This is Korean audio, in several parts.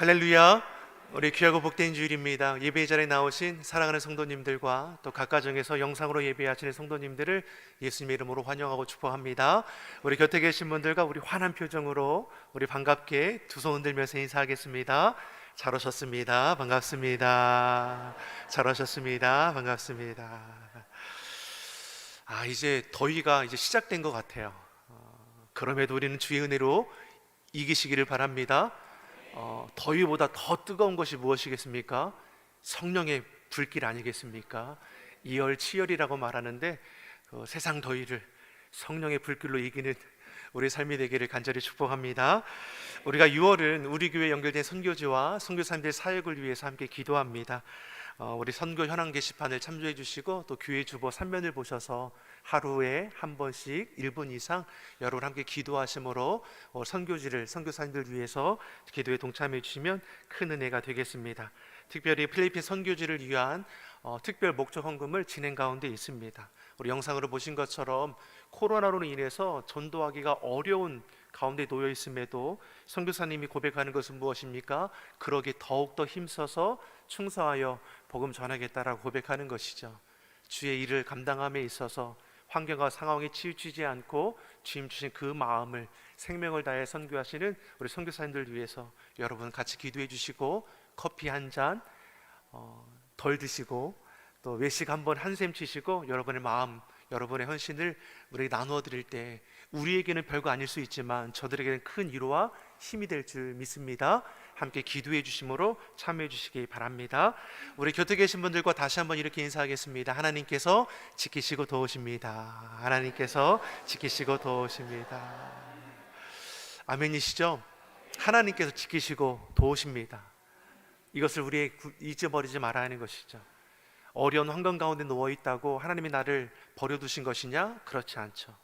할렐루야. 우리 귀하고 복된 주일입니다. 예배 자리에 나오신 사랑하는 성도님들과 또 각 가정에서 영상으로 예배하시는 성도님들을 예수님의 이름으로 환영하고 축복합니다. 우리 곁에 계신 분들과 우리 환한 표정으로 우리 반갑게 두 손 흔들면서 인사하겠습니다. 잘 오셨습니다. 반갑습니다. 잘 오셨습니다. 반갑습니다. 이제 더위가 이제 시작된 것 같아요. 그럼에도 우리는 주의 은혜로 이기시기를 바랍니다. 더위보다 더 뜨거운 것이 무엇이겠습니까? 성령의 불길 아니겠습니까? 이열치열이라고 말하는데 세상 더위를 성령의 불길로 이기는 우리 삶이 되기를 간절히 축복합니다. 우리가 6월은 우리 교회에 연결된 선교지와 선교사님들 사역을 위해서 함께 기도합니다. 우리 선교 현황 게시판을 참조해 주시고 또 교회 주보 3면을 보셔서 하루에 한 번씩 1분 이상 여러분 함께 기도하심으로 선교지를 선교사님들 위해서 기도에 동참해 주시면 큰 은혜가 되겠습니다. 특별히 필리핀 선교지를 위한 특별 목적 헌금을 진행 가운데 있습니다. 우리 영상으로 보신 것처럼 코로나로 인해서 전도하기가 어려운 가운데 놓여 있음에도 선교사님이 고백하는 것은 무엇입니까? 그러기 더욱더 힘써서 충성하여 복음 전하겠다라고 고백하는 것이죠. 주의 일을 감당함에 있어서 환경과 상황에 치우치지 않고 주님 주신 그 마음을 생명을 다해 선교하시는 우리 선교사님들 위해서 여러분 같이 기도해 주시고 커피 한 잔 덜 드시고 또 외식 한번 한샘 치시고 여러분의 마음, 여러분의 헌신을 우리에게 나누어 드릴 때 우리에게는 별거 아닐 수 있지만 저들에게는 큰 위로와 힘이 될 줄 믿습니다. 함께 기도해 주심으로 참여해 주시기 바랍니다. 우리 곁에 계신 분들과 다시 한번 이렇게 인사하겠습니다. 하나님께서 지키시고 도우십니다. 하나님께서 지키시고 도우십니다. 아멘이시죠? 하나님께서 지키시고 도우십니다. 이것을 우리 잊어버리지 말아야 하는 것이죠. 어려운 환경 가운데 누워있다고 하나님이 나를 버려두신 것이냐? 그렇지 않죠.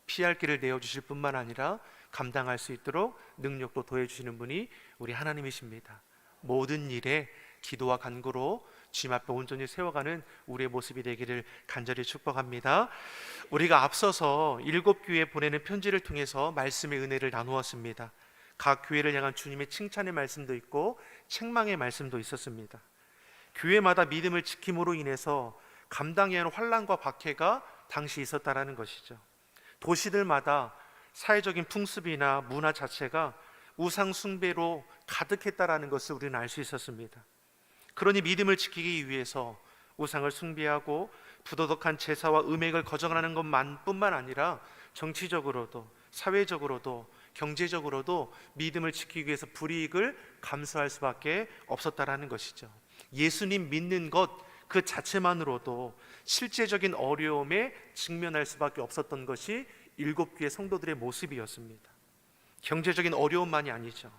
피할 길을 내어주실 뿐만 아니라 감당할 수 있도록 능력도 더해주시는 분이 우리 하나님이십니다. 모든 일에 기도와 간구로 주님 앞에 온전히 세워가는 우리의 모습이 되기를 간절히 축복합니다. 우리가 앞서서 7교회에 보내는 편지를 통해서 말씀의 은혜를 나누었습니다. 각 교회를 향한 주님의 칭찬의 말씀도 있고 책망의 말씀도 있었습니다. 교회마다 믿음을 지킴으로 인해서 감당해야 하는 환난과 박해가 당시 있었다라는 것이죠. 도시들마다 사회적인 풍습이나 문화 자체가 우상 숭배로 가득했다라는 것을 우리는 알 수 있었습니다. 그러니 믿음을 지키기 위해서 우상을 숭배하고 부도덕한 제사와 음행을 거절하는 것뿐만 아니라 정치적으로도 사회적으로도 경제적으로도 믿음을 지키기 위해서 불이익을 감수할 수밖에 없었다라는 것이죠. 예수님 믿는 것 그 자체만으로도 실제적인 어려움에 직면할 수밖에 없었던 것이 7교회 성도들의 모습이었습니다. 경제적인 어려움만이 아니죠.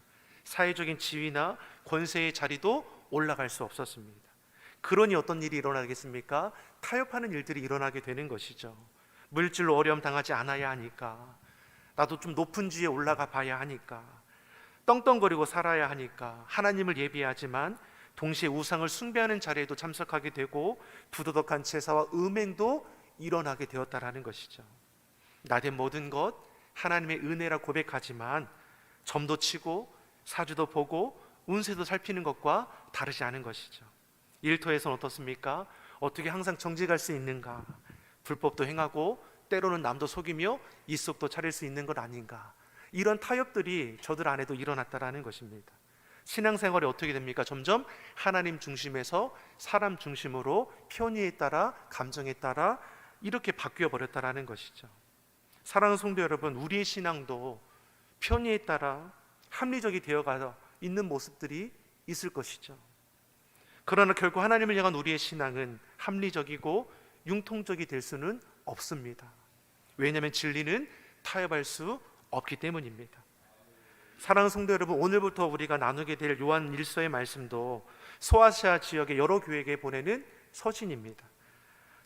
사회적인 지위나 권세의 자리도 올라갈 수 없었습니다. 그러니 어떤 일이 일어나겠습니까? 타협하는 일들이 일어나게 되는 것이죠. 물질로 어려움 당하지 않아야 하니까, 나도 좀 높은 지위에 올라가 봐야 하니까, 떵떵거리고 살아야 하니까 하나님을 예비하지만 동시에 우상을 숭배하는 자리에도 참석하게 되고 부도덕한 제사와 음행도 일어나게 되었다라는 것이죠. 나된 모든 것 하나님의 은혜라 고백하지만 점도 치고 사주도 보고 운세도 살피는 것과 다르지 않은 것이죠. 일터에서는 어떻습니까? 어떻게 항상 정직할 수 있는가? 불법도 행하고 때로는 남도 속이며 이속도 차릴 수 있는 것 아닌가? 이런 타협들이 저들 안에도 일어났다라는 것입니다. 신앙생활이 어떻게 됩니까? 점점 하나님 중심에서 사람 중심으로 편의에 따라 감정에 따라 이렇게 바뀌어 버렸다라는 것이죠. 사랑하는 성도 여러분, 우리의 신앙도 편의에 따라 합리적이 되어가 있는 모습들이 있을 것이죠. 그러나 결국 하나님을 향한 우리의 신앙은 합리적이고 융통적이 될 수는 없습니다. 왜냐하면 진리는 타협할 수 없기 때문입니다. 사랑하는 성도 여러분, 오늘부터 우리가 나누게 될 요한 1서의 말씀도 소아시아 지역의 여러 교회에게 보내는 서신입니다.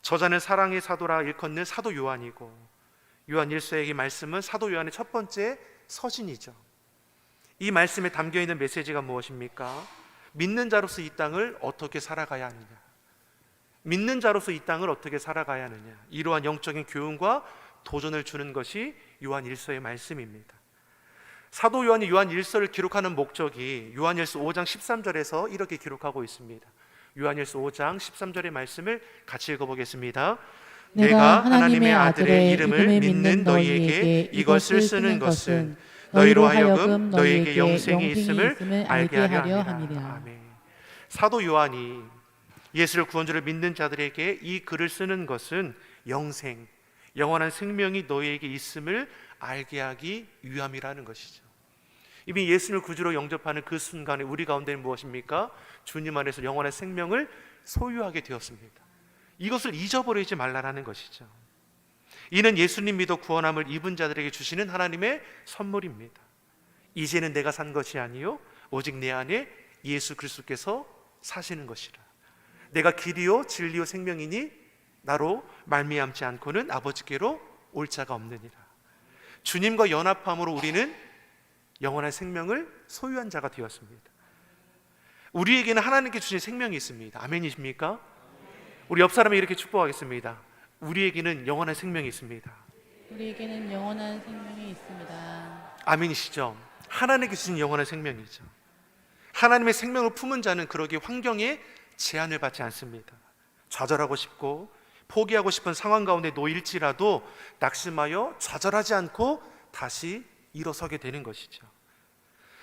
저자는 사랑의 사도라 일컫는 사도 요한이고, 요한 1서의 이 말씀은 사도 요한의 첫 번째 서신이죠. 이 말씀에 담겨있는 메시지가 무엇입니까? 믿는 자로서 이 땅을 어떻게 살아가야 하느냐, 믿는 자로서 이 땅을 어떻게 살아가야 하느냐, 이러한 영적인 교훈과 도전을 주는 것이 요한 1서의 말씀입니다. 사도 요한이 요한 1서를 기록하는 목적이 요한일서 5장 13절에서 이렇게 기록하고 있습니다. 요한일서 5장 13절의 말씀을 같이 읽어보겠습니다. 내가 하나님의 아들의 이름을 믿는 너희에게 이것을 쓰는 것은 너희로 하여금 너희에게 영생이 있음을 알게 하려 함이라. 아멘. 사도 요한이 예수를 구원주를 믿는 자들에게 이 글을 쓰는 것은 영생, 영원한 생명이 너희에게 있음을 알게 하기 위함이라는 것이죠. 이미 예수님을 구주로 영접하는 그 순간에 우리 가운데는 무엇입니까? 주님 안에서 영원한 생명을 소유하게 되었습니다. 이것을 잊어버리지 말라는 것이죠. 이는 예수님 믿어 구원함을 입은 자들에게 주시는 하나님의 선물입니다. 이제는 내가 산 것이 아니요 오직 내 안에 예수 그리스도께서 사시는 것이라. 내가 길이요 진리요 생명이니 나로 말미암지 않고는 아버지께로 올 자가 없느니라. 주님과 연합함으로 우리는 영원한 생명을 소유한 자가 되었습니다. 우리에게는 하나님께 주신 생명이 있습니다. 아멘이십니까? 우리 옆 사람이 이렇게 축복하겠습니다. 우리에게는 영원한 생명이 있습니다. 우리에게는 영원한 생명이 있습니다. 아멘이시죠? 하나님께 주신 영원한 생명이죠. 하나님의 생명을 품은 자는 그러기에 환경에 제한을 받지 않습니다. 좌절하고 싶고 포기하고 싶은 상황 가운데 놓일지라도 낙심하여 좌절하지 않고 다시 일어서게 되는 것이죠.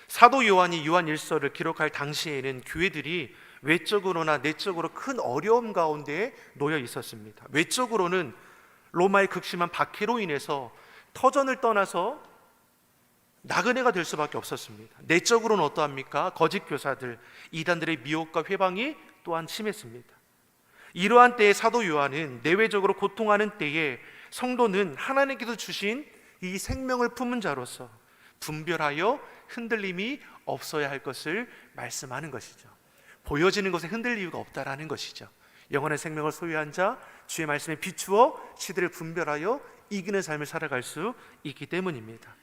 사도 요한이 요한 1서를 기록할 당시에는 교회들이 외적으로나 내적으로 큰 어려움 가운데 놓여 있었습니다. 외적으로는 로마의 극심한 박해로 인해서 터전을 떠나서 나그네가 될 수밖에 없었습니다. 내적으로는 어떠합니까? 거짓 교사들, 이단들의 미혹과 회방이 또한 심했습니다. 이러한 때에 사도 요한은 내외적으로 고통하는 때에 성도는 하나님께서 주신 이 생명을 품은 자로서 분별하여 흔들림이 없어야 할 것을 말씀하는 것이죠. 보여지는 것에 흔들릴 이유가 없다라는 것이죠. 영원한 생명을 소유한 자, 주의 말씀에 비추어 시대를 분별하여 이기는 삶을 살아갈 수 있기 때문입니다.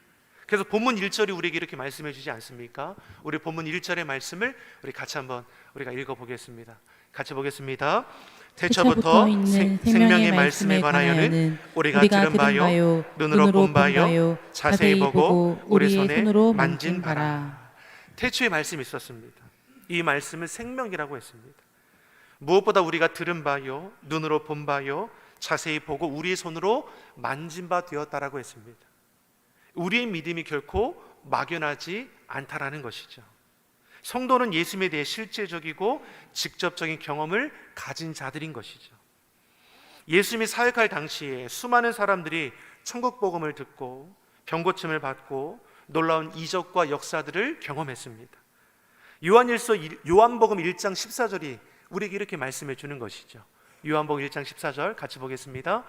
그래서 본문 1절이 우리에게 이렇게 말씀해 주지 않습니까? 우리 본문 1절의 말씀을 우리 같이 한번 우리가 읽어보겠습니다. 같이 보겠습니다. 태초부터 생명의 말씀에 관하여는 우리가 들은 바요 눈으로 본 바요 자세히 보고 우리 손에 만진 바라. 태초에 말씀이 있었습니다. 이 말씀은 생명이라고 했습니다. 무엇보다 우리가 들은 바요 눈으로 본 바요 자세히 보고 우리의 손으로 만진 바 되었다라고 했습니다. 우리의 믿음이 결코 막연하지 않다라는 것이죠. 성도는 예수님에 대해 실제적이고 직접적인 경험을 가진 자들인 것이죠. 예수님이 사역할 당시에 수많은 사람들이 천국 복음을 듣고 병고침을 받고 놀라운 이적과 역사들을 경험했습니다. 요한복음 1장 14절이 우리에게 이렇게 말씀해 주는 것이죠. 요한복음 1장 14절 같이 보겠습니다.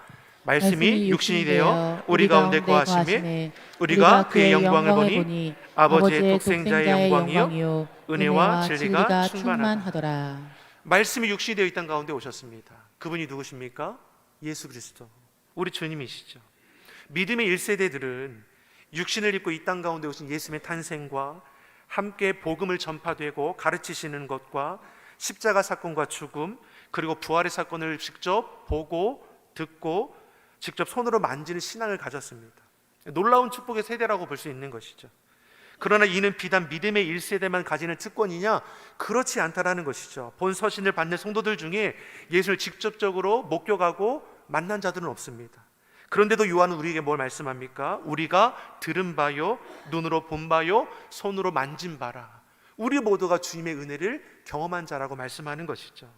말씀이 육신이 되어 우리 가운데 거하심에 우리가 그의 영광을 보니 아버지의 독생자의 영광이요 은혜와 진리가 충만하더라. 말씀이 육신이 되어 이 땅 가운데 오셨습니다. 그분이 누구십니까? 예수 그리스도, 우리 주님이시죠. 믿음의 1세대들은 육신을 입고 이 땅 가운데 오신 예수님의 탄생과 함께 복음을 전파되고 가르치시는 것과 십자가 사건과 죽음 그리고 부활의 사건을 직접 보고 듣고 직접 손으로 만지는 신앙을 가졌습니다. 놀라운 축복의 세대라고 볼 수 있는 것이죠. 그러나 이는 비단 믿음의 1세대만 가지는 특권이냐? 그렇지 않다라는 것이죠. 본 서신을 받는 성도들 중에 예수를 직접적으로 목격하고 만난 자들은 없습니다. 그런데도 요한은 우리에게 뭘 말씀합니까? 우리가 들은 바요 눈으로 본 바요 손으로 만진 바라. 우리 모두가 주님의 은혜를 경험한 자라고 말씀하는 것이죠.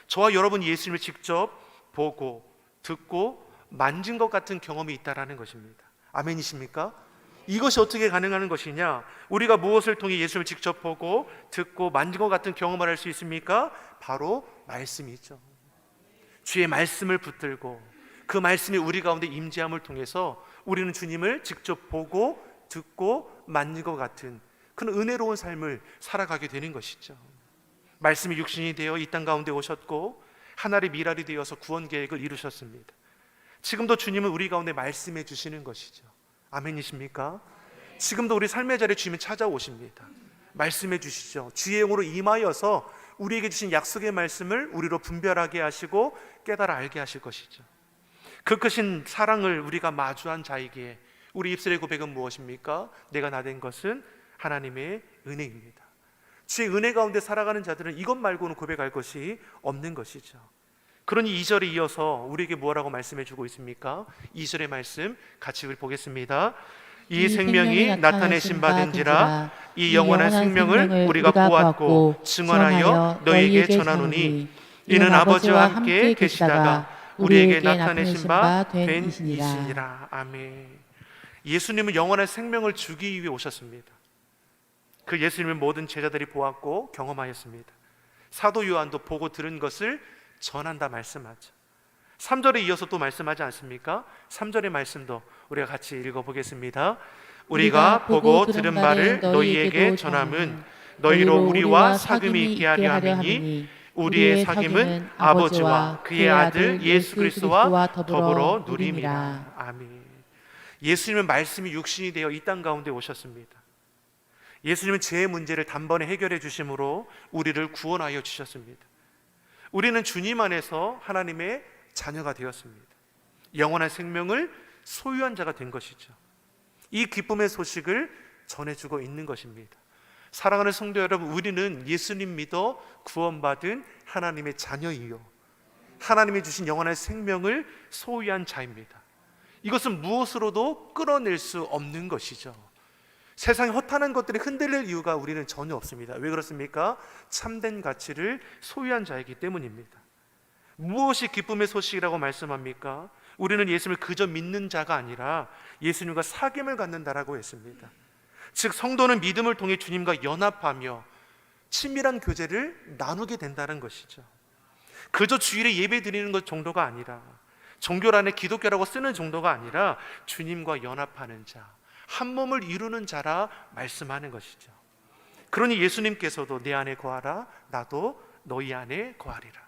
저와 여러분이 예수님을 직접 보고 듣고 만진 것 같은 경험이 있다라는 것입니다. 아멘이십니까? 이것이 어떻게 가능한 것이냐? 우리가 무엇을 통해 예수님을 직접 보고 듣고 만진 것 같은 경험을 할 수 있습니까? 바로 말씀이죠. 주의 말씀을 붙들고 그 말씀이 우리 가운데 임재함을 통해서 우리는 주님을 직접 보고 듣고 만진 것 같은 그런 은혜로운 삶을 살아가게 되는 것이죠. 말씀이 육신이 되어 이 땅 가운데 오셨고 하나의 미랄이 되어서 구원 계획을 이루셨습니다. 지금도 주님은 우리 가운데 말씀해 주시는 것이죠. 아멘이십니까? 지금도 우리 삶의 자리에 주님은 찾아오십니다. 말씀해 주시죠. 주의 영으로 임하여서 우리에게 주신 약속의 말씀을 우리로 분별하게 하시고 깨달아 알게 하실 것이죠. 그 크신 사랑을 우리가 마주한 자이기에 우리 입술의 고백은 무엇입니까? 내가 나 된 것은 하나님의 은혜입니다. 주의 은혜 가운데 살아가는 자들은 이것 말고는 고백할 것이 없는 것이죠. 그러니 2절에 이어서 우리에게 뭐라고 말씀해 주고 있습니까? 2절의 말씀 같이 보겠습니다. 이 생명이 나타내신 바 된지라 이 영원한 생명을 우리가 보았고 증언하여 너희에게 전하노니 이는 아버지와 함께 계시다가 우리에게 나타내신 바 된 이시니라. 아멘. 예수님은 영원한 생명을 주기 위해 오셨습니다. 그 예수님을 모든 제자들이 보았고 경험하였습니다. 사도 요한도 보고 들은 것을 전한다 말씀하죠. 3절에 이어서 또 말씀하지 않습니까? 3절의 말씀도 우리가 같이 읽어보겠습니다. 우리가 보고 들은 바를 너희에게 전함은 너희로 우리와 사귐이 있게 하려 함이니 우리의 사귐은 아버지와 그의 아들 예수 그리스도와 더불어 누림이라. 아멘. 예수님은 말씀이 육신이 되어 이 땅 가운데 오셨습니다. 예수님은 죄의 문제를 단번에 해결해 주심으로 우리를 구원하여 주셨습니다. 우리는 주님 안에서 하나님의 자녀가 되었습니다. 영원한 생명을 소유한 자가 된 것이죠. 이 기쁨의 소식을 전해주고 있는 것입니다. 사랑하는 성도 여러분, 우리는 예수님 믿어 구원받은 하나님의 자녀이요 하나님이 주신 영원한 생명을 소유한 자입니다. 이것은 무엇으로도 끌어낼 수 없는 것이죠. 세상의 허탄한 것들이 흔들릴 이유가 우리는 전혀 없습니다. 왜 그렇습니까? 참된 가치를 소유한 자이기 때문입니다. 무엇이 기쁨의 소식이라고 말씀합니까? 우리는 예수님을 그저 믿는 자가 아니라 예수님과 사귐을 갖는다라고 했습니다. 즉 성도는 믿음을 통해 주님과 연합하며 친밀한 교제를 나누게 된다는 것이죠. 그저 주일에 예배 드리는 것 정도가 아니라, 종교란에 기독교라고 쓰는 정도가 아니라 주님과 연합하는 자, 한 몸을 이루는 자라 말씀하는 것이죠. 그러니 예수님께서도 내 안에 거하라, 나도 너희 안에 거하리라.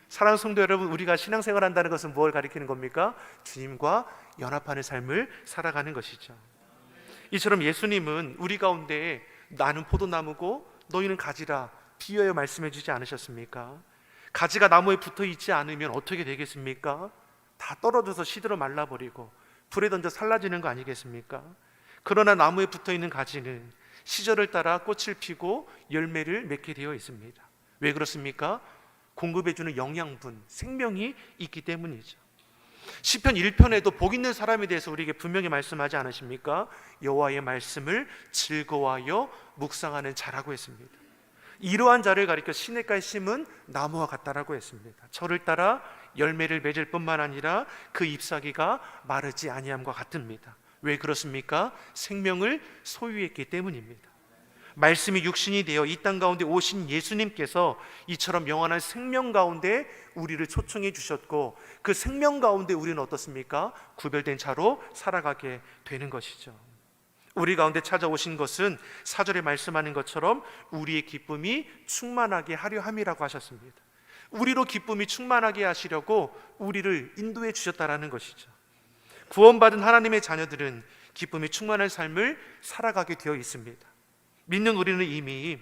사랑하는 성도 여러분, 우리가 신앙생활 한다는 것은 무엇을 가리키는 겁니까? 주님과 연합하는 삶을 살아가는 것이죠. 이처럼 예수님은 우리 가운데 나는 포도나무고 너희는 가지라 비유하여 말씀해 주지 않으셨습니까? 가지가 나무에 붙어 있지 않으면 어떻게 되겠습니까? 다 떨어져서 시들어 말라버리고 불에 던져 살라지는 거 아니겠습니까? 그러나 나무에 붙어 있는 가지는 시절을 따라 꽃을 피고 열매를 맺게 되어 있습니다. 왜 그렇습니까? 공급해주는 영양분, 생명이 있기 때문이죠. 시편 1편에도 복 있는 사람에 대해서 우리에게 분명히 말씀하지 않으십니까? 여호와의 말씀을 즐거워하여 묵상하는 자라고 했습니다. 이러한 자를 가리켜 시냇가에 심은 나무와 같다라고 했습니다. 철을 따라 열매를 맺을 뿐만 아니라 그 잎사귀가 마르지 아니함과 같습니다. 왜 그렇습니까? 생명을 소유했기 때문입니다. 말씀이 육신이 되어 이 땅 가운데 오신 예수님께서 이처럼 영원한 생명 가운데 우리를 초청해 주셨고, 그 생명 가운데 우리는 어떻습니까? 구별된 자로 살아가게 되는 것이죠. 우리 가운데 찾아오신 것은 4절에 말씀하는 것처럼 우리의 기쁨이 충만하게 하려 함이라고 하셨습니다. 우리로 기쁨이 충만하게 하시려고 우리를 인도해 주셨다라는 것이죠. 구원받은 하나님의 자녀들은 기쁨이 충만한 삶을 살아가게 되어 있습니다. 믿는 우리는 이미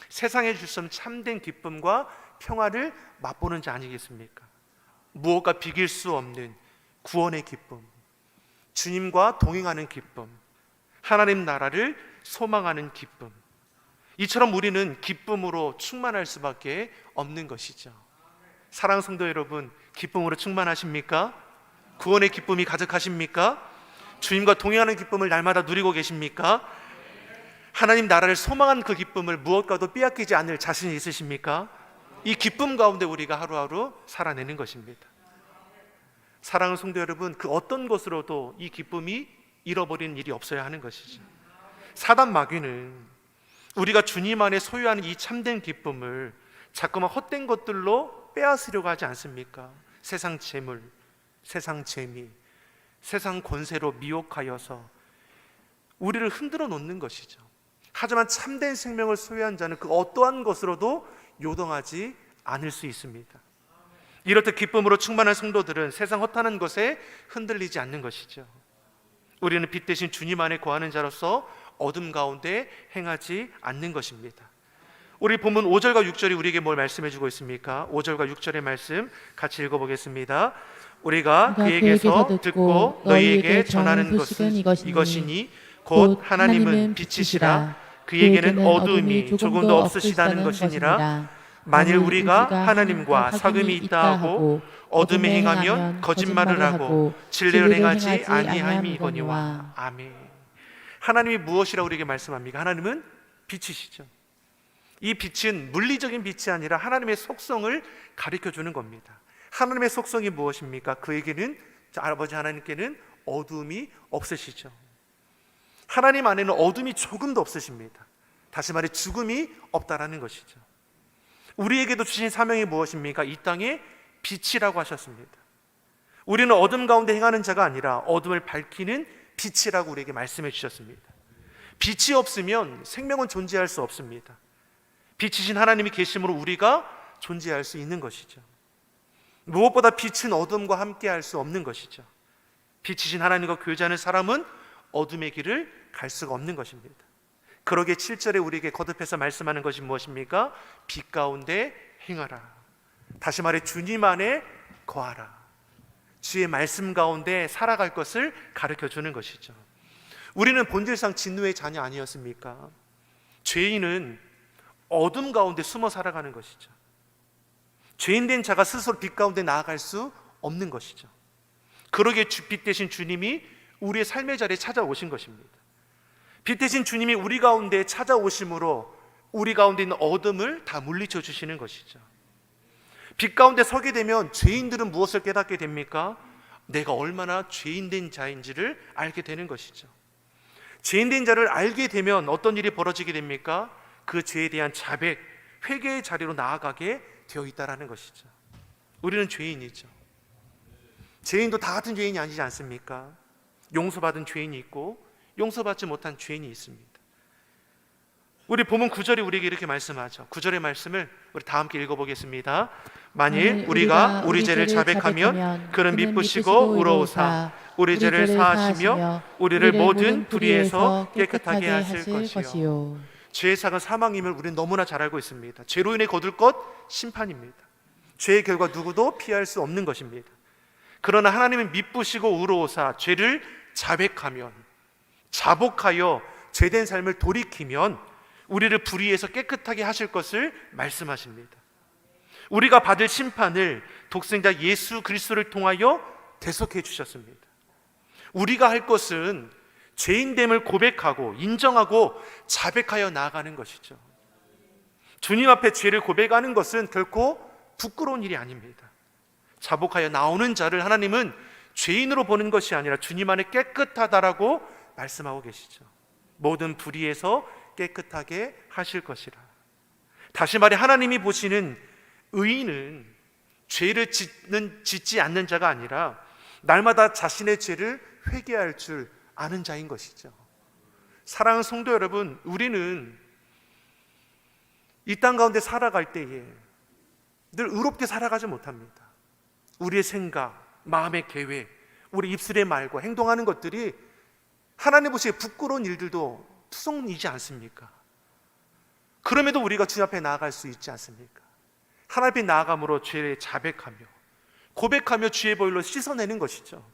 세상에 줄 수 없는 참된 기쁨과 평화를 맛보는 자 아니겠습니까? 무엇과 비길 수 없는 구원의 기쁨, 주님과 동행하는 기쁨, 하나님 나라를 소망하는 기쁨, 이처럼 우리는 기쁨으로 충만할 수밖에 없는 것이죠. 사랑하는 성도 여러분, 기쁨으로 충만하십니까? 구원의 기쁨이 가득하십니까? 주님과 동행하는 기쁨을 날마다 누리고 계십니까? 하나님 나라를 소망한 그 기쁨을 무엇과도 빼앗기지 않을 자신이 있으십니까? 이 기쁨 가운데 우리가 하루하루 살아내는 것입니다. 사랑하는 성도 여러분, 그 어떤 것으로도 이 기쁨이 잃어버리는 일이 없어야 하는 것이죠. 사단 마귀는 우리가 주님 안에 소유하는 이 참된 기쁨을 자꾸만 헛된 것들로 빼앗으려고 하지 않습니까? 세상 재물, 세상 재미, 세상 권세로 미혹하여서 우리를 흔들어 놓는 것이죠. 하지만 참된 생명을 소유한 자는 그 어떠한 것으로도 요동하지 않을 수 있습니다. 이렇듯 기쁨으로 충만한 성도들은 세상 허탄한 것에 흔들리지 않는 것이죠. 우리는 빛 대신 주님 안에 거하는 자로서 어둠 가운데 행하지 않는 것입니다. 우리 본문 5절과 6절이 우리에게 뭘 말씀해 주고 있습니까? 5절과 6절의 말씀 같이 읽어보겠습니다. 우리가 그에게서 듣고 너희에게 전하는 것은 이것이니 곧 하나님은 빛이시라. 그에게는 어두움이 조금도 없으시다는 것이니라. 만일 우리가 하나님과 사귐이 있다 하고 어둠에 행하면 거짓말을 하고 진리를 행하지 아니함이거니와. 아멘. 하나님이 무엇이라고 우리에게 말씀합니까? 하나님은 빛이시죠. 이 빛은 물리적인 빛이 아니라 하나님의 속성을 가르쳐주는 겁니다. 하나님의 속성이 무엇입니까? 그에게는, 아버지 하나님께는 어두움이 없으시죠. 하나님 안에는 어둠이 조금도 없으십니다. 다시 말해 죽음이 없다라는 것이죠. 우리에게도 주신 사명이 무엇입니까? 이 땅에 빛이라고 하셨습니다. 우리는 어둠 가운데 행하는 자가 아니라 어둠을 밝히는 빛이라고 우리에게 말씀해 주셨습니다. 빛이 없으면 생명은 존재할 수 없습니다. 빛이신 하나님이 계심으로 우리가 존재할 수 있는 것이죠. 무엇보다 빛은 어둠과 함께 할 수 없는 것이죠. 빛이신 하나님과 교제하는 사람은 어둠의 길을 갈 수가 없는 것입니다. 그러기에 7절에 우리에게 거듭해서 말씀하는 것이 무엇입니까? 빛 가운데 행하라. 다시 말해 주님 안에 거하라. 주의 말씀 가운데 살아갈 것을 가르쳐 주는 것이죠. 우리는 본질상 진노의 자녀 아니었습니까? 죄인은 어둠 가운데 숨어 살아가는 것이죠. 죄인된 자가 스스로 빛 가운데 나아갈 수 없는 것이죠. 그러기에 빛 대신 주님이 우리의 삶의 자리에 찾아오신 것입니다. 빛 대신 주님이 우리 가운데 찾아오심으로 우리 가운데 있는 어둠을 다 물리쳐 주시는 것이죠. 빛 가운데 서게 되면 죄인들은 무엇을 깨닫게 됩니까? 내가 얼마나 죄인된 자인지를 알게 되는 것이죠. 죄인된 자를 알게 되면 어떤 일이 벌어지게 됩니까? 그 죄에 대한 자백, 회개의 자리로 나아가게 되어 있다는 것이죠. 우리는 죄인이죠. 죄인도 다 같은 죄인이 아니지 않습니까? 용서받은 죄인이 있고 용서받지 못한 죄인이 있습니다. 우리 본문 9절이 우리에게 이렇게 말씀하죠. 9절의 말씀을 우리 다 함께 읽어보겠습니다. 만일 우리가 우리 죄를 자백하면 그는 미쁘시고 의로우사 우리 죄를 사하시며 우리를 모든 불의에서 깨끗하게 하실 것이요. 죄의 삭은 사망임을 우리는 너무나 잘 알고 있습니다. 죄로 인해 거둘 것 심판입니다. 죄의 결과 누구도 피할 수 없는 것입니다. 그러나 하나님은 미쁘시고 의로우사 죄를 자백하면, 자복하여 죄된 삶을 돌이키면 우리를 불의에서 깨끗하게 하실 것을 말씀하십니다. 우리가 받을 심판을 독생자 예수 그리스도를 통하여 대속해 주셨습니다. 우리가 할 것은 죄인됨을 고백하고 인정하고 자백하여 나아가는 것이죠. 주님 앞에 죄를 고백하는 것은 결코 부끄러운 일이 아닙니다. 자복하여 나오는 자를 하나님은 죄인으로 보는 것이 아니라 주님 안에 깨끗하다라고 말씀하고 계시죠. 모든 불의에서 깨끗하게 하실 것이라. 다시 말해 하나님이 보시는 의인은 죄를 짓지 않는 자가 아니라 날마다 자신의 죄를 회개할 줄 아는 자인 것이죠. 사랑하는 성도 여러분, 우리는 이 땅 가운데 살아갈 때에 늘 의롭게 살아가지 못합니다. 우리의 생각, 마음의 계획, 우리 입술의 말과 행동하는 것들이 하나님 보시기에 부끄러운 일들도 투성이지 않습니까? 그럼에도 우리가 주님 앞에 나아갈 수 있지 않습니까? 하나님 앞에 나아감으로 죄를 자백하며 고백하며 주의 보혈로 씻어내는 것이죠.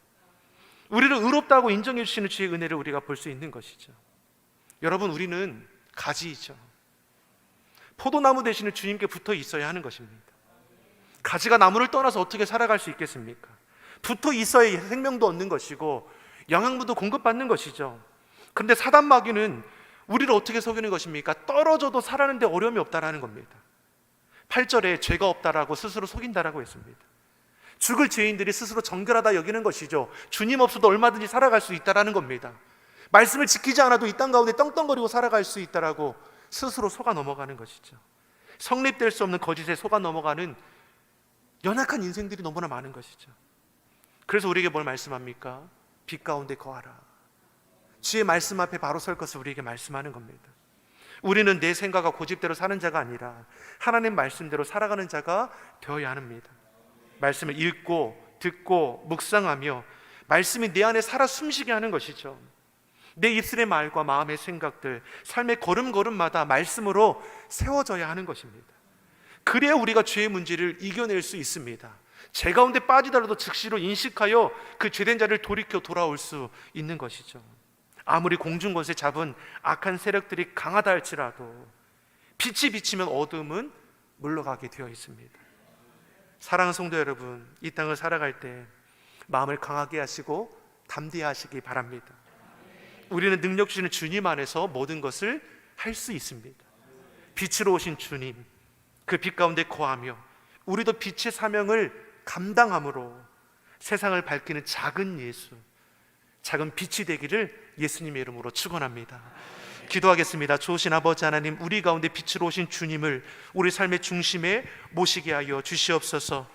우리를 의롭다고 인정해 주시는 주의 은혜를 우리가 볼 수 있는 것이죠. 여러분, 우리는 가지이죠. 포도나무 대신에 주님께 붙어 있어야 하는 것입니다. 가지가 나무를 떠나서 어떻게 살아갈 수 있겠습니까? 붙어 있어야 생명도 얻는 것이고 영양분도 공급받는 것이죠. 그런데 사단 마귀는 우리를 어떻게 속이는 것입니까? 떨어져도 살아가는데 어려움이 없다라는 겁니다. 8절에 죄가 없다라고 스스로 속인다라고 했습니다. 죽을 죄인들이 스스로 정결하다 여기는 것이죠. 주님 없어도 얼마든지 살아갈 수 있다라는 겁니다. 말씀을 지키지 않아도 이 땅 가운데 떵떵거리고 살아갈 수 있다라고 스스로 속아 넘어가는 것이죠. 성립될 수 없는 거짓에 속아 넘어가는 연약한 인생들이 너무나 많은 것이죠. 그래서 우리에게 뭘 말씀합니까? 빛 가운데 거하라. 주의 말씀 앞에 바로 설 것을 우리에게 말씀하는 겁니다. 우리는 내 생각과 고집대로 사는 자가 아니라 하나님 말씀대로 살아가는 자가 되어야 합니다. 말씀을 읽고 듣고 묵상하며 말씀이 내 안에 살아 숨쉬게 하는 것이죠. 내 입술의 말과 마음의 생각들, 삶의 걸음걸음마다 말씀으로 세워져야 하는 것입니다. 그래야 우리가 죄의 문제를 이겨낼 수 있습니다. 죄 가운데 빠지더라도 즉시로 인식하여 그 죄된 자를 돌이켜 돌아올 수 있는 것이죠. 아무리 공중권세 잡은 악한 세력들이 강하다 할지라도 빛이 비치면 어둠은 물러가게 되어 있습니다. 사랑하는 성도 여러분, 이 땅을 살아갈 때 마음을 강하게 하시고 담대하시기 바랍니다. 우리는 능력 주시는 주님 안에서 모든 것을 할 수 있습니다. 빛으로 오신 주님, 그 빛 가운데 거하며 우리도 빛의 사명을 감당함으로 세상을 밝히는 작은 예수, 작은 빛이 되기를 예수님의 이름으로 축원합니다. 기도하겠습니다. 좋으신 아버지 하나님, 우리 가운데 빛으로 오신 주님을 우리 삶의 중심에 모시게 하여 주시옵소서.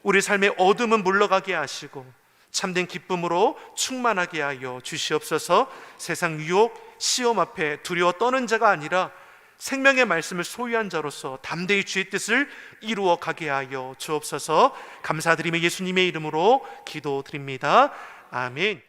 우리 삶의 어둠은 물러가게 하시고 참된 기쁨으로 충만하게 하여 주시옵소서. 세상 유혹, 시험 앞에 두려워 떠는 자가 아니라 생명의 말씀을 소유한 자로서 담대히 주의 뜻을 이루어 가게 하여 주옵소서. 감사드리며 예수님의 이름으로 기도드립니다. 아멘.